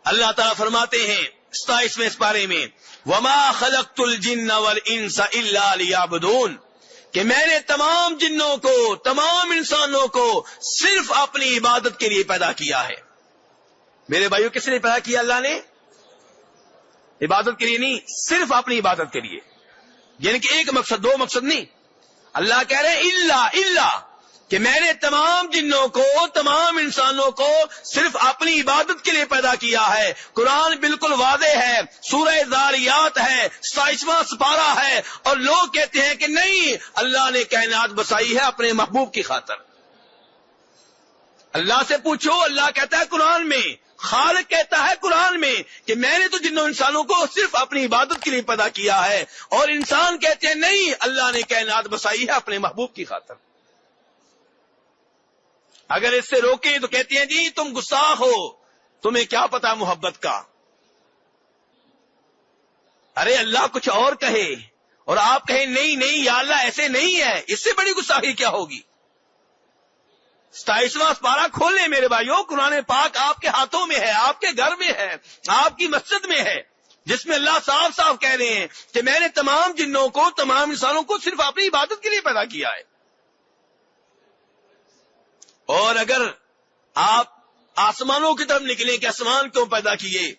اللہ تعالیٰ فرماتے ہیں 27ویں پارے میں وما خلقت الجن والانس الا لیعبدون، کہ میں نے تمام جنوں کو تمام انسانوں کو صرف اپنی عبادت کے لیے پیدا کیا ہے۔ میرے بھائیوں، کس نے پیدا کیا؟ اللہ نے۔ عبادت کے لیے نہیں، صرف اپنی عبادت کے لیے، یعنی کہ ایک مقصد، دو مقصد نہیں۔ اللہ کہہ رہے ہیں اللہ کہ میں نے تمام جنوں کو تمام انسانوں کو صرف اپنی عبادت کے لیے پیدا کیا ہے۔ قرآن بالکل واضح ہے، سورہ ذاریات ہے، 27واں سپارہ ہے، اور لوگ کہتے ہیں کہ نہیں، اللہ نے کائنات بسائی ہے اپنے محبوب کی خاطر۔ اللہ سے پوچھو، اللہ کہتا ہے قرآن میں، خالق کہتا ہے قرآن میں کہ میں نے تو جنوں انسانوں کو صرف اپنی عبادت کے لیے پیدا کیا ہے، اور انسان کہتے ہیں نہیں، اللہ نے کائنات بسائی ہے اپنے محبوب کی خاطر۔ اگر اس سے روکیں تو کہتے ہیں جی تم گستاخ ہو، تمہیں کیا پتا محبت کا۔ ارے اللہ کچھ اور کہے اور آپ کہیں نہیں یا اللہ ایسے نہیں ہے، اس سے بڑی گستاخی کیا ہوگی؟ 27واں پارہ کھول لیں میرے بھائیوں، قرآن پاک آپ کے ہاتھوں میں ہے، آپ کے گھر میں ہے، آپ کی مسجد میں ہے، جس میں اللہ صاف صاف کہہ رہے ہیں کہ میں نے تمام جنوں کو تمام انسانوں کو صرف اپنی عبادت کے لیے پیدا کیا ہے۔ اور اگر آپ آسمانوں کی طرف نکلیں کہ آسمان کیوں پیدا کیے،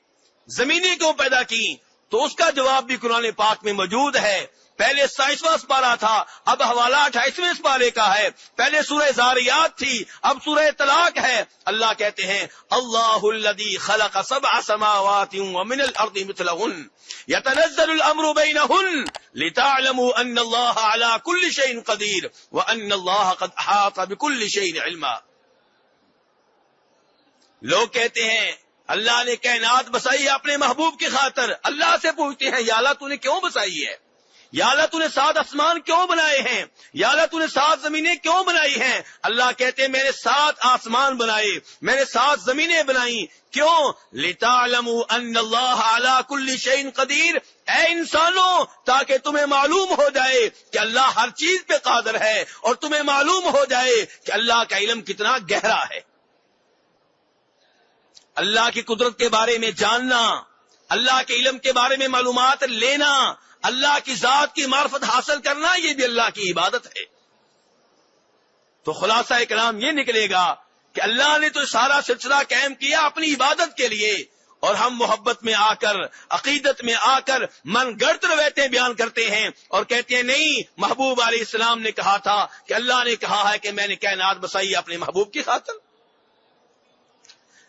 زمینیں کیوں پیدا کی، تو اس کا جواب بھی قرآن پاک میں موجود ہے۔ پہلے 27واں سپارہ تھا، اب حوالہ 28ویں سپارے کا ہے۔ پہلے سورہ ذاریات تھی، اب سورہ طلاق ہے۔ اللہ کہتے ہیں اللہ الذی خلق 7 سماوات ومن الارض مثلہن یتنزل الامر بینہن لتعلموا ان اللہ علی کل شیء قدیر وان اللہ قد احاط بکل شیء علما۔ لوگ کہتے ہیں اللہ نے کائنات بسائی ہے اپنے محبوب کی خاطر۔ اللہ سے پوچھتے ہیں یا اللہ تو نے کیوں بسائی ہے؟ یا اللہ تو نے 7 آسمان کیوں بنائے ہیں؟ یا اللہ تو نے 7 زمینیں کیوں بنائی ہیں؟ اللہ کہتے ہیں میں نے 7 آسمان بنائے، میں نے 7 زمینیں بنائی، کیوں؟ لِتَعْلَمُوا أَنَّ اللَّهَ عَلَى كُلِّ شَيْءٍ قَدِيرٌ، اے انسانوں تاکہ تمہیں معلوم ہو جائے کہ اللہ ہر چیز پہ قادر ہے، اور تمہیں معلوم ہو جائے کہ اللہ کا علم کتنا گہرا ہے۔ اللہ کی قدرت کے بارے میں جاننا، اللہ کے علم کے بارے میں معلومات لینا، اللہ کی ذات کی معرفت حاصل کرنا، یہ بھی اللہ کی عبادت ہے۔ تو خلاصہ کلام یہ نکلے گا کہ اللہ نے تو سارا سلسلہ قائم کیا اپنی عبادت کے لیے، اور ہم محبت میں آ کر، عقیدت میں آ کر من گڑت روایتیں بیان کرتے ہیں اور کہتے ہیں نہیں، محبوب علیہ السلام نے کہا تھا کہ اللہ نے کہا ہے کہ میں نے کائنات بسائی اپنے محبوب کی خاطر۔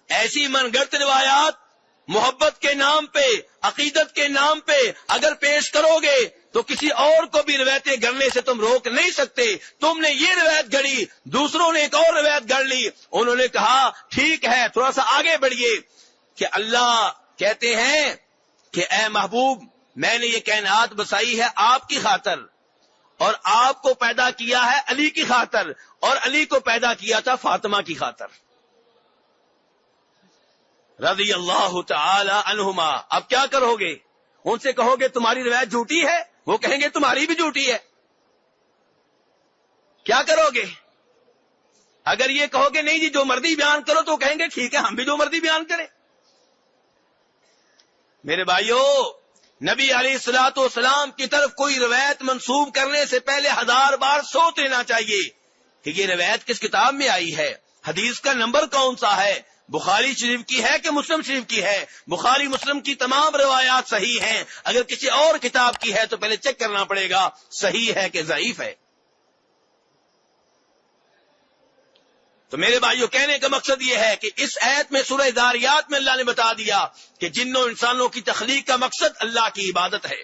ایسی من گڑت روایات محبت کے نام پہ، عقیدت کے نام پہ اگر پیش کرو گے تو کسی اور کو بھی روایتیں گڑنے سے تم روک نہیں سکتے۔ تم نے یہ روایت گڑی، دوسروں نے ایک اور روایت گڑ لی، انہوں نے کہا ٹھیک ہے تھوڑا سا آگے بڑھیے، کہ اللہ کہتے ہیں کہ اے محبوب میں نے یہ کائنات بسائی ہے آپ کی خاطر، اور آپ کو پیدا کیا ہے علی کی خاطر، اور علی کو پیدا کیا تھا فاطمہ کی خاطر رضی اللہ تعالی عنہما۔ اب کیا کرو گے؟ ان سے کہو گے تمہاری روایت جھوٹی ہے، وہ کہیں گے تمہاری بھی جھوٹی ہے۔ کیا کرو گے؟ اگر یہ کہو گے نہیں جی جو مرضی بیان کرو، تو کہیں گے ٹھیک ہے ہم بھی جو مرضی بیان کریں۔ میرے بھائیو، نبی علیہ الصلوۃ والسلام کی طرف کوئی روایت منسوب کرنے سے پہلے 1000 بار سوچ لینا چاہیے کہ یہ روایت کس کتاب میں آئی ہے، حدیث کا نمبر کون سا ہے، بخاری شریف کی ہے کہ مسلم شریف کی ہے۔ بخاری مسلم کی تمام روایات صحیح ہیں، اگر کسی اور کتاب کی ہے تو پہلے چیک کرنا پڑے گا صحیح ہے کہ ضعیف ہے۔ تو میرے بھائیوں، کہنے کا مقصد یہ ہے کہ اس آیت میں سورہ ذاریات میں اللہ نے بتا دیا کہ جنوں انسانوں کی تخلیق کا مقصد اللہ کی عبادت ہے۔